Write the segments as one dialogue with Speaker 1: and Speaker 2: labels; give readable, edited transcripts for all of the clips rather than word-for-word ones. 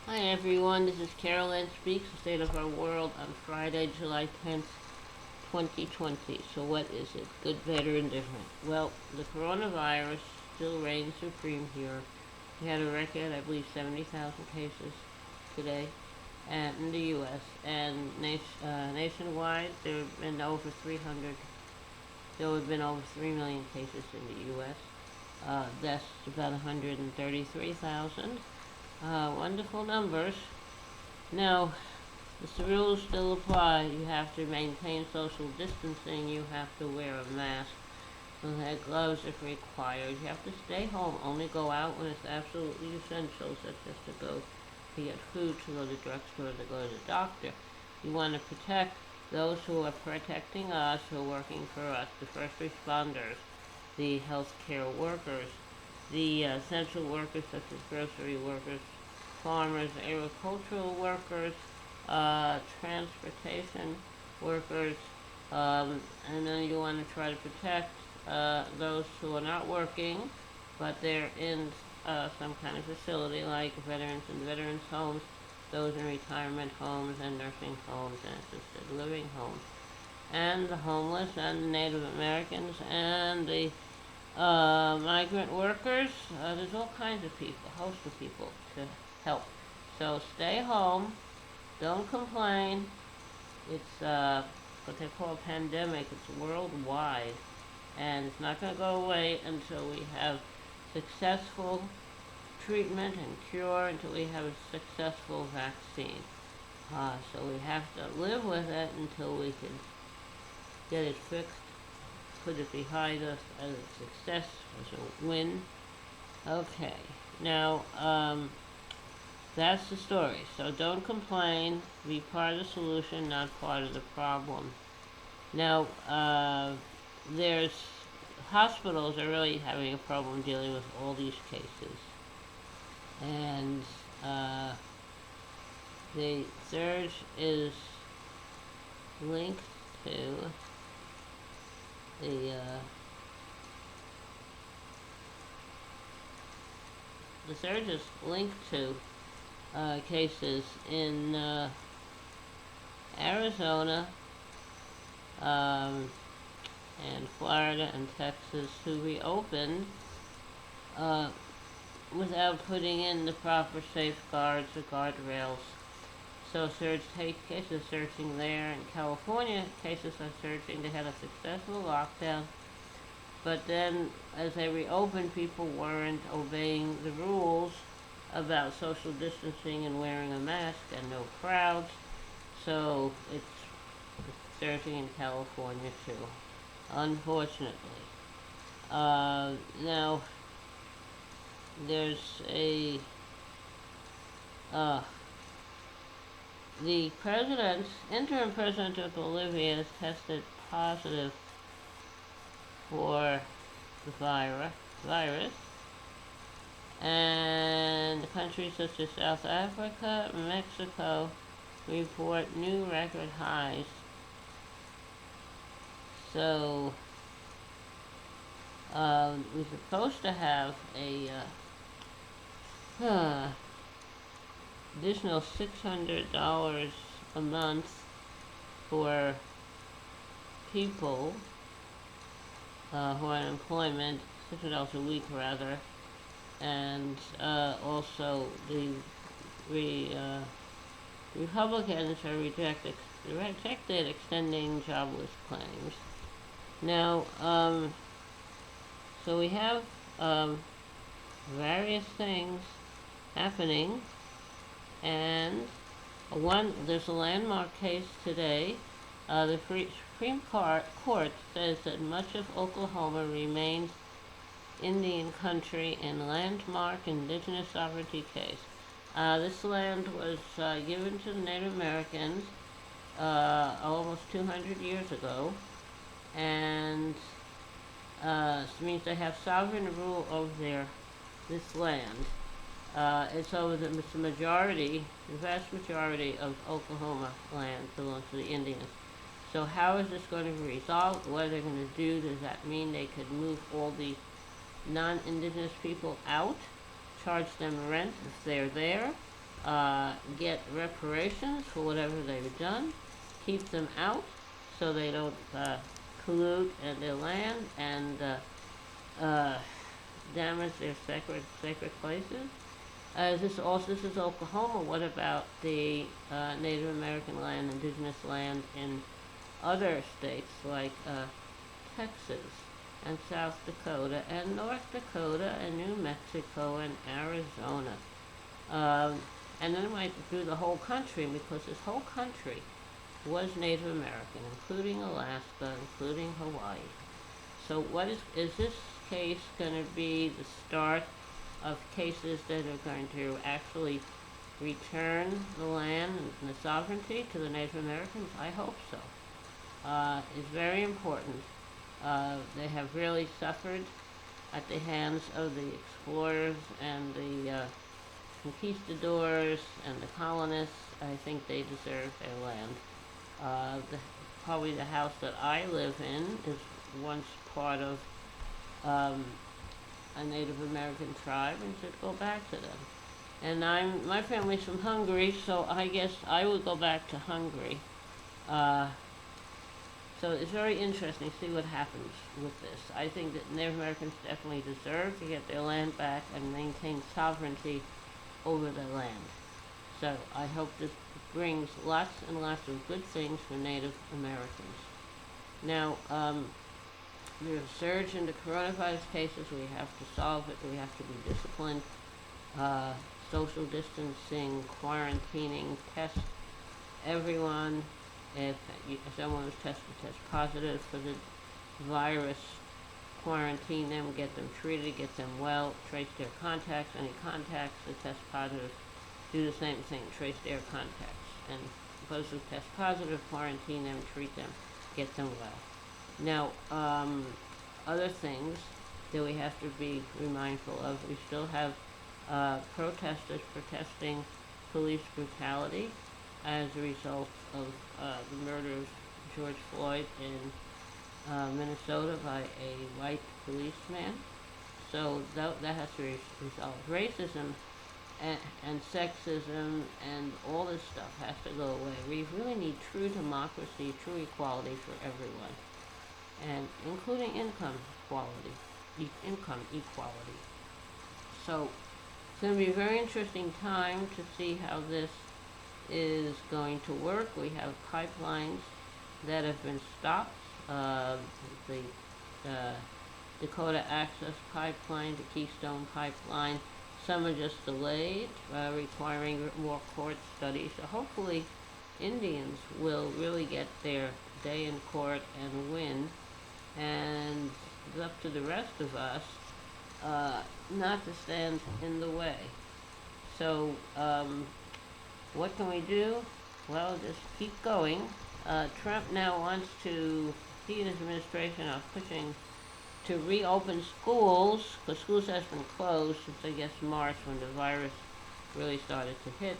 Speaker 1: Hi everyone, this is Carolyn Speaks, the state of our world on Friday, July 10th, 2020. So what is it? Good, better, and different. Well, the coronavirus still reigns supreme here. We had a record, I believe, 70,000 cases today in the U.S. and nationwide there have been over 300. There have been over 3 million cases in the U.S. Deaths about 133,000. Wonderful numbers. Now, the rules still apply. You have to maintain social distancing. You have to wear a mask. And wear gloves if required. You have to stay home. Only go out when it's absolutely essential, such as to go to get food, to go to the drugstore, to go to the doctor. You want to protect those who are protecting us, who are working for us, the first responders, the healthcare workers, the essential workers such as grocery workers, farmers, agricultural workers, transportation workers, and then you want to try to protect those who are not working, but they're in some kind of facility like veterans and veterans homes, those in retirement homes and nursing homes and assisted living homes, and the homeless and the Native Americans and the migrant workers. There's all kinds of people, a host of people to help. So stay home. Don't complain. It's what they call a pandemic. It's worldwide, and it's not going to go away until we have successful treatment and cure, until we have a successful vaccine. So we have to live with it until we can get it fixed, put it behind us as a success, as a win. Okay, now that's the story. So don't complain. Be part of the solution, not part of the problem. Now, there's hospitals are really having a problem dealing with all these cases, and uh, the surge is linked to the uh, the surge is linked to cases in Arizona, um, and Florida and Texas who reopened uh, without putting in the proper safeguards or guardrails. So surge cases surging there. In California, cases are surging. They had a successful lockdown, but then as they reopened, people weren't obeying the rules about social distancing and wearing a mask and no crowds. So it's surging in California too, unfortunately. Now, there's a uh, the interim president of Bolivia has tested positive for the virus, and countries such as South Africa, Mexico report new record highs. So we're supposed to have a additional $600 a month for people who are in employment, $600 a week rather, and also the re, uh, Republicans are rejected extending jobless claims. Now, so we have um, various things happening, and there's a landmark case today. The Supreme Court says that much of Oklahoma remains Indian country in landmark indigenous sovereignty case. This land was given to the Native Americans almost 200 years ago, and means they have sovereign rule over this land. It's over the vast majority of Oklahoma land belongs to the Indians. So how is this going to be resolved? What are they going to do? Does that mean they could move all the non-indigenous people out, charge them rent if they're there? get reparations for whatever they've done, keep them out so they don't pollute their land and uh, damage their sacred places. This is Oklahoma. What about the Native American land, indigenous land in other states like Texas and South Dakota and North Dakota and New Mexico and Arizona? Um, and then I went through the whole country because this whole country was Native American, including Alaska, including Hawaii. So is this case going to be the start of cases that are going to actually return the land and the sovereignty to the Native Americans? I hope so. It's very important. They have really suffered at the hands of the explorers and the conquistadors and the colonists. I think they deserve their land. Probably the house that I live in is once part of um, a Native American tribe and should go back to them. And my family's from Hungary, so I guess I would go back to Hungary. Uh, so it's very interesting to see what happens with this. I think that Native Americans definitely deserve to get their land back and maintain sovereignty over their land. So I hope this brings lots and lots of good things for Native Americans. Now, there's a surge in the coronavirus cases. We have to solve it. We have to be disciplined. Social distancing, quarantining, test everyone. If someone was tested, test positive for the virus, quarantine them, get them treated, get them well, trace their contacts. Any contacts that test positive, do the same thing, trace their contacts. And those who test positive, quarantine them, treat them, get them well. Now, other things that we have to be mindful of, we still have protesters protesting police brutality as a result of the murder of George Floyd in Minnesota by a white policeman. So that has to be resolved. Racism and sexism and all this stuff has to go away. We really need true democracy, true equality for everyone, and including income equality. So it's going to be a very interesting time to see how this is going to work. We have pipelines that have been stopped. The Dakota Access Pipeline, the Keystone Pipeline. Some are just delayed, requiring more court studies. So hopefully Indians will really get their day in court and win. And it's up to the rest of us not to stand in the way. So what can we do? Well, just keep going. Trump now wants he and his administration are pushing to reopen schools, because schools has been closed since, I guess, March, when the virus really started to hit.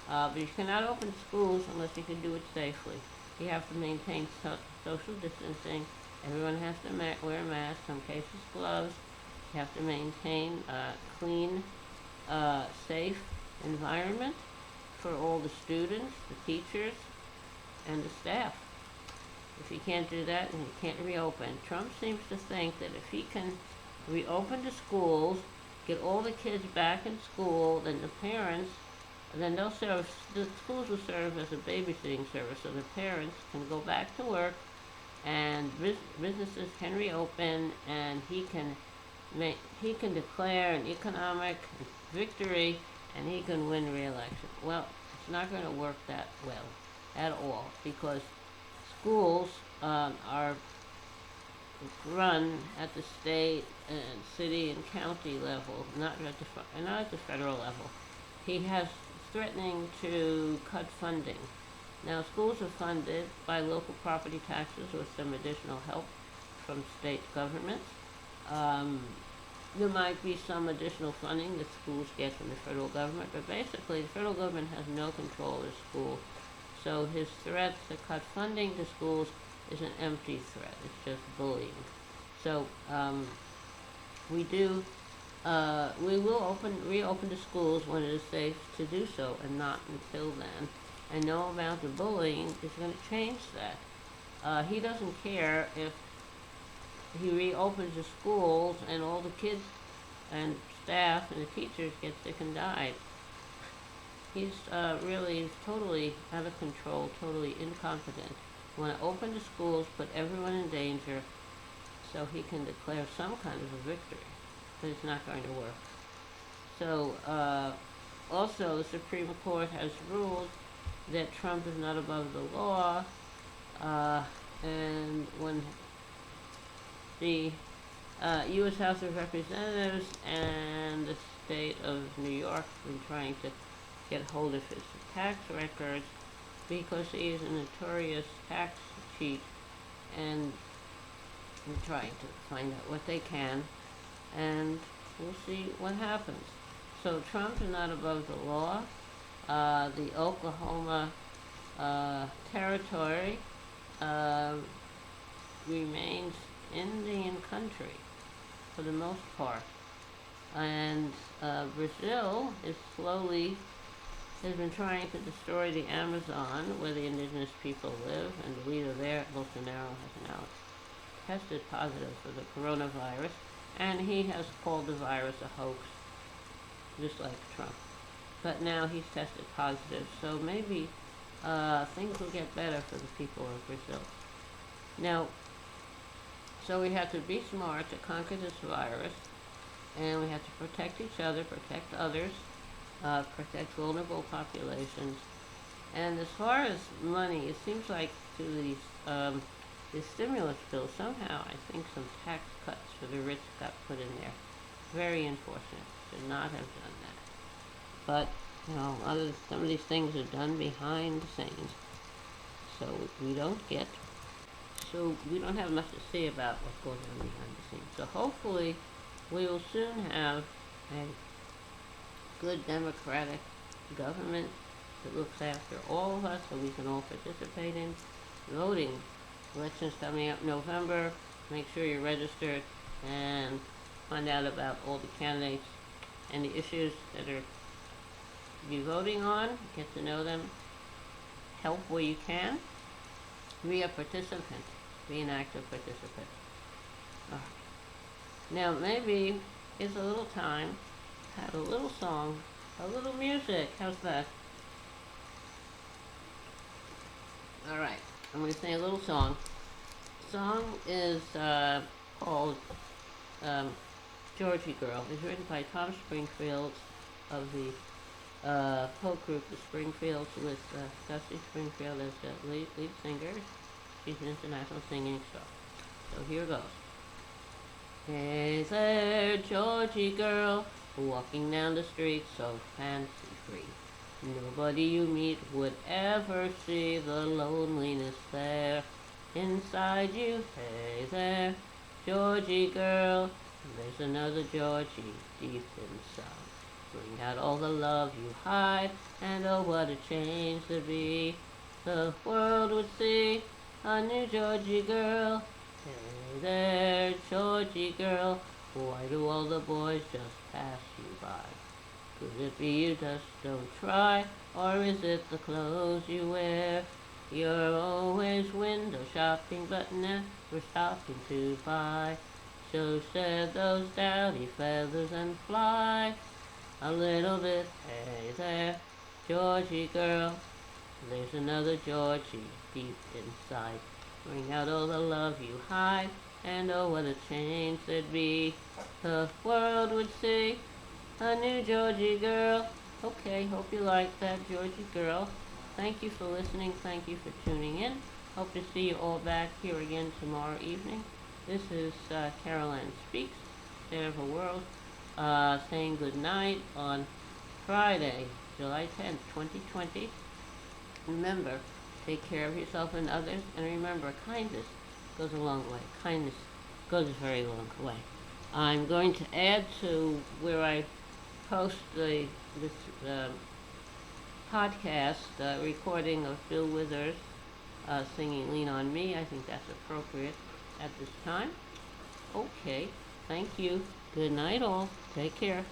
Speaker 1: But you cannot open schools unless you can do it safely. You have to maintain social distancing. Everyone has to wear masks, some cases gloves. You have to maintain a clean, safe environment for all the students, the teachers, and the staff. If you can't do that, then you can't reopen. Trump seems to think that if he can reopen the schools, get all the kids back in school, then the parents, then the schools will serve as a babysitting service, so the parents can go back to work, and businesses can reopen, and he can declare an economic victory, and he can win re-election. Well, it's not going to work that well at all, because schools are run at the state and city and county level, not at the federal level. He has threatening to cut funding. Now, schools are funded by local property taxes with some additional help from state governments. There might be some additional funding that schools get from the federal government, but basically the federal government has no control of the school. So his threat to cut funding to schools is an empty threat. It's just bullying. So we do We will reopen the schools when it is safe to do so, and not until then. And no amount of bullying is going to change that. He doesn't care if he reopens the schools and all the kids and staff and the teachers get sick and die. He's really totally out of control, totally incompetent. Want to open the schools, put everyone in danger, so he can declare some kind of a victory, but it's not going to work. So, also, the Supreme Court has ruled that Trump is not above the law, and when the U.S. House of Representatives and the state of New York have been trying to get hold of his tax records because he is a notorious tax cheat, and we're trying to find out what they can, and we'll see what happens. So Trump is not above the law. The Oklahoma territory remains Indian country for the most part. And Brazil has been trying to destroy the Amazon where the indigenous people live, and the leader there, Bolsonaro, has now tested positive for the coronavirus, and he has called the virus a hoax, just like Trump. But now he's tested positive, so maybe things will get better for the people of Brazil. Now, so we have to be smart to conquer this virus, and we have to protect each other, protect others, protect vulnerable populations. And as far as money, it seems like to these the stimulus bill, somehow I think some tax cuts for the rich got put in there. Very unfortunate. Should not have done that. But, some of these things are done behind the scenes. So we don't have much to say about what goes on behind the scenes. So hopefully we will soon have a good democratic government that looks after all of us, so we can all participate in voting. Elections coming up in November. Make sure you're registered and find out about all the candidates and the issues that are to be voting on. Get to know them. Help where you can. Be a participant. Be an active participant. Now maybe it's a little time to have a little song, a little music. How's that? Alright, I'm going to sing a little song. The song is called Georgie Girl. It's written by Tom Springfield of the folk group The Springfields, with Dusty Springfield as the lead singer. She's an international singing star. So here goes. Hey there, Georgie girl, walking down the street so fancy-free. Nobody you meet would ever see the loneliness there inside you. Hey there, Georgie girl, there's another Georgie deep inside. Bring out all the love you hide, and oh, what a change there'd be. The world would see a new Georgie girl. Hey there, Georgie girl, why do all the boys just pass you by? Could it be you just don't try, or is it the clothes you wear? You're always window shopping, but never stopping to buy. So shed those dowdy feathers and fly a little bit. Hey there, Georgie girl, there's another Georgie deep inside. Bring out all the love you hide, and oh, what a change there'd be. The world would see a new Georgie girl. Okay, hope you like that, Georgie girl. Thank you for listening. Thank you for tuning in. Hope to see you all back here again tomorrow evening. This is Carol Ann Speaks, State of the World, saying good night on Friday, July 10th, 2020. Remember, take care of yourself and others, and remember, kindness goes a long way. Kindness goes a very long way. I'm going to add to where I post this podcast recording of Bill Withers singing Lean on Me. I think that's appropriate at this time. Okay, thank you. Good night, all. Take care.